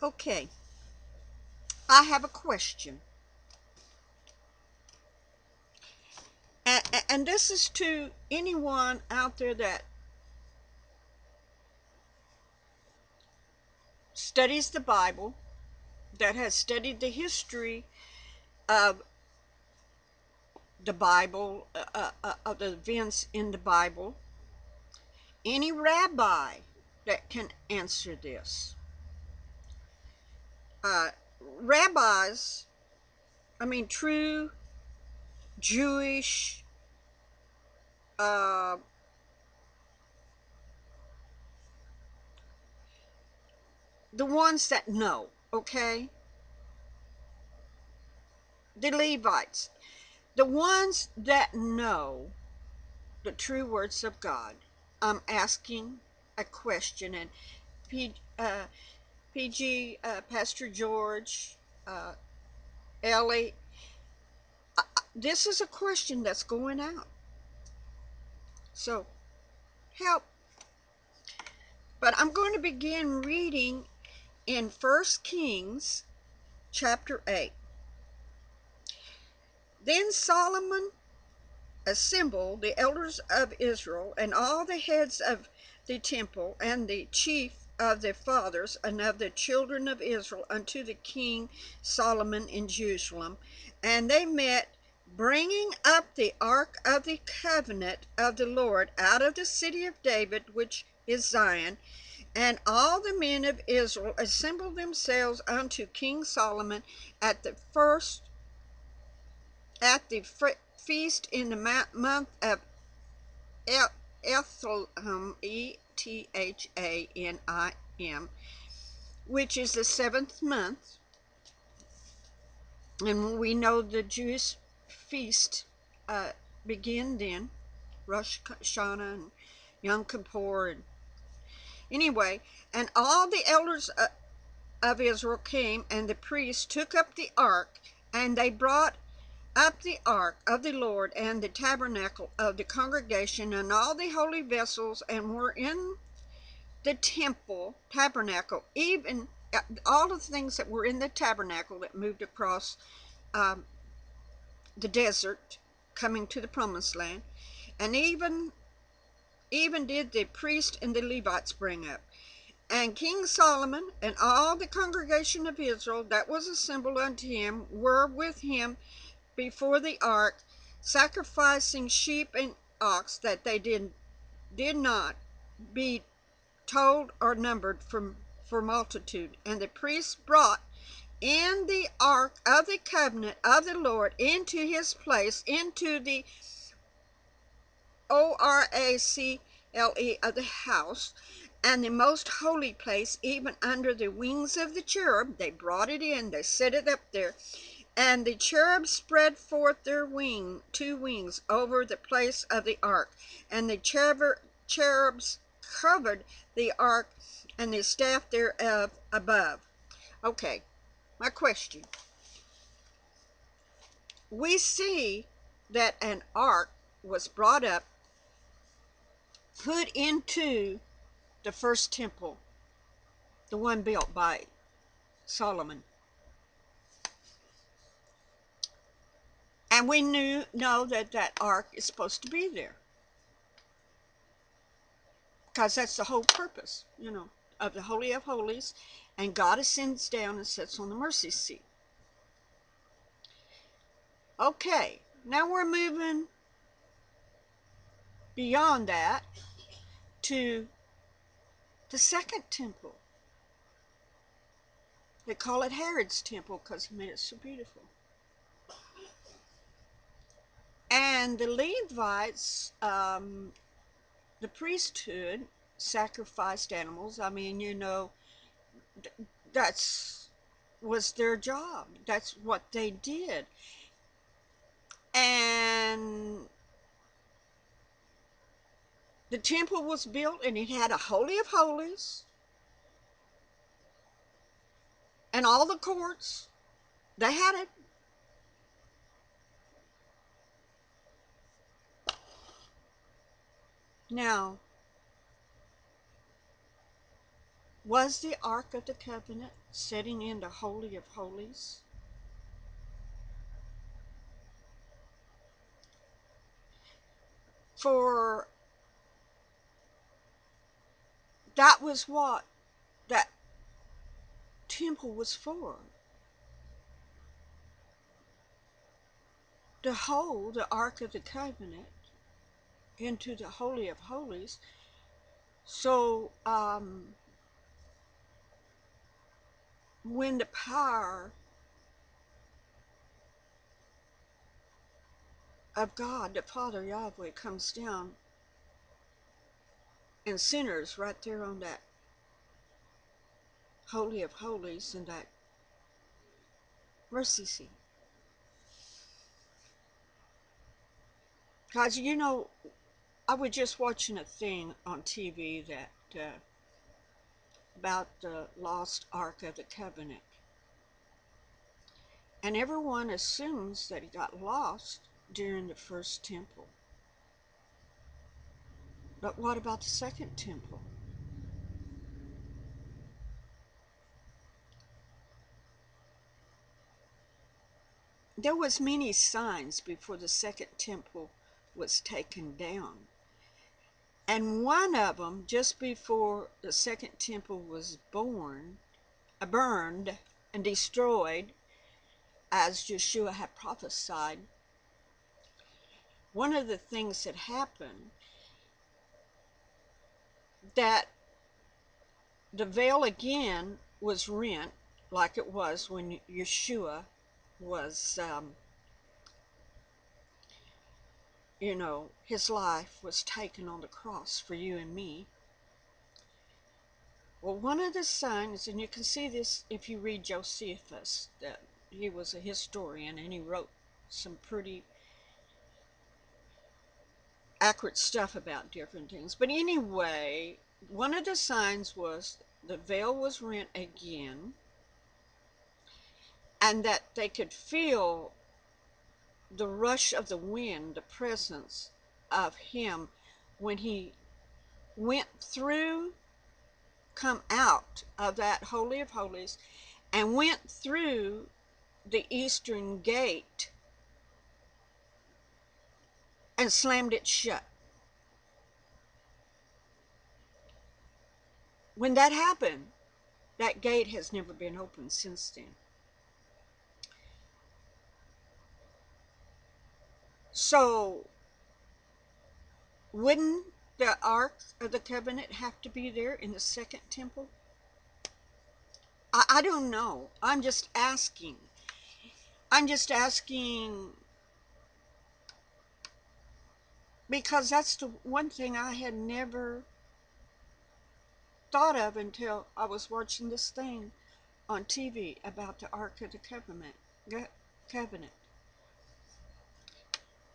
Okay, I have a question. And this is to anyone out there that studies the Bible, that has studied the history of the Bible, of the events in the Bible. Any rabbi that can answer this. Uh, Rabbis, I mean, true Jewish uh, the ones that know, okay? The Levites, the ones that know the true words of God. I'm asking a question, and PG, Pastor George, uh, Ellie, this is a question that's going out. So help. But I'm going to begin reading in 1 Kings chapter 8. Then Solomon assembled the elders of Israel and all the heads of the temple and the chief of the fathers and of the children of Israel unto the king Solomon in Jerusalem. And they met, bringing up the ark of the covenant of the Lord out of the city of David, which is Zion. And all the men of Israel assembled themselves unto King Solomon at the feast in the month of Ethanim, Ethanim, which is the 7th month. And we know the Jewish feast begin then, Rosh Hashanah and Yom Kippur. And anyway, and all the elders of Israel came, and the priests took up the ark, and they brought up the ark of the Lord and the tabernacle of the congregation and all the holy vessels, and were in the tabernacle, even all the things that were in the tabernacle that moved across the desert, coming to the promised land, and even did the priest and the Levites bring up. And King Solomon and all the congregation of Israel that was assembled unto him were with him before the ark, sacrificing sheep and ox, that they did not be told or numbered for multitude. And the priests brought in the ark of the covenant of the Lord into his place, into the oracle of the house, and the most holy place, even under the wings of the cherub. They brought it in, they set it up there. And the cherubs spread forth their two wings over the place of the ark, and the cherubs covered the ark and the staff thereof above. Okay, my question. We see that an ark was brought up, put into the first temple, the one built by Solomon. And we know that that ark is supposed to be there, because that's the whole purpose, of the Holy of Holies. And God ascends down and sits on the mercy seat. Okay, now we're moving beyond that to the second temple. They call it Herod's temple because he made it so beautiful. And the Levites, the priesthood, sacrificed animals. I mean, that's was their job. That's what they did. And the temple was built, and it had a Holy of Holies, and all the courts, they had it. Now, Was the Ark of the Covenant sitting in the Holy of Holies? For that was what that temple was for. To hold the Ark of the Covenant into the Holy of Holies. So when the power of God, the Father Yahweh, comes down, and sinners right there on that Holy of Holies and that mercy seat. Because, you know, I was just watching a thing on TV that about the lost Ark of the Covenant. And everyone assumes that it got lost during the first temple. But what about the second temple? There was many signs before the second temple was taken down. And one of them, just before the second temple was burned and destroyed, as Yeshua had prophesied, one of the things that happened, that the veil again was rent, like it was when Yeshua was, his life was taken on the cross for you and me. Well, one of the signs, and you can see this if you read Josephus, that he was a historian and he wrote some pretty accurate stuff about different things. But anyway, one of the signs was the veil was rent again, and that they could feel the rush of the wind, the presence of him when he come out of that Holy of Holies and went through the eastern gate and slammed it shut. When that happened, that gate has never been opened since then. So, wouldn't the Ark of the Covenant have to be there in the second temple? I don't know. I'm just asking. Because that's the one thing I had never thought of until I was watching this thing on TV about the Ark of the Covenant.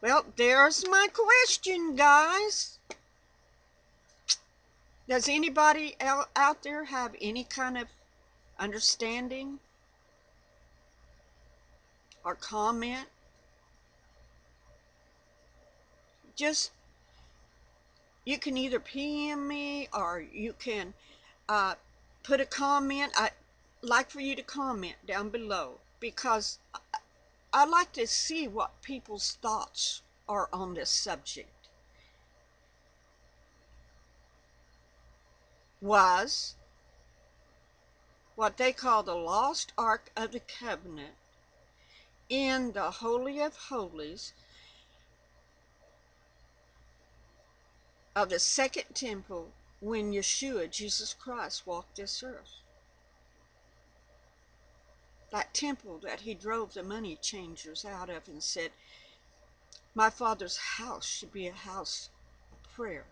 Well, there's my question, guys. Does anybody out there have any kind of understanding or comment? Just, you can either PM me or you can put a comment. I'd like for you to comment down below, because I like to see what people's thoughts are on this subject. Was what they call the lost Ark of the Covenant in the Holy of Holies of the second temple when Yeshua, Jesus Christ, walked this earth? That temple that he drove the money changers out of and said, my Father's house should be a house of prayer,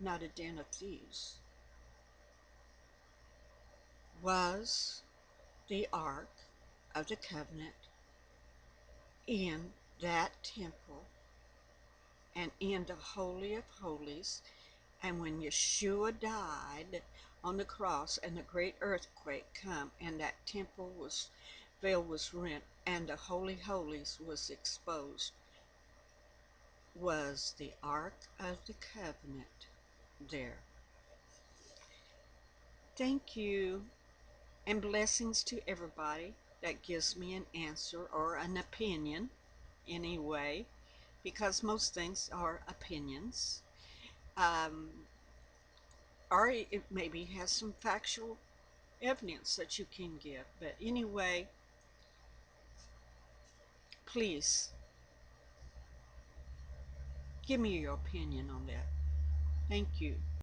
not a den of thieves. Was the Ark of the Covenant in that temple and in the Holy of Holies? And when Yeshua died on the cross and the great earthquake come and that veil was rent and the Holy Holies was exposed, was the Ark of the Covenant there? Thank you, and blessings to everybody that gives me an answer or an opinion anyway, because most things are opinions. Um, or it maybe has some factual evidence that you can give. But anyway, please give me your opinion on that. Thank you.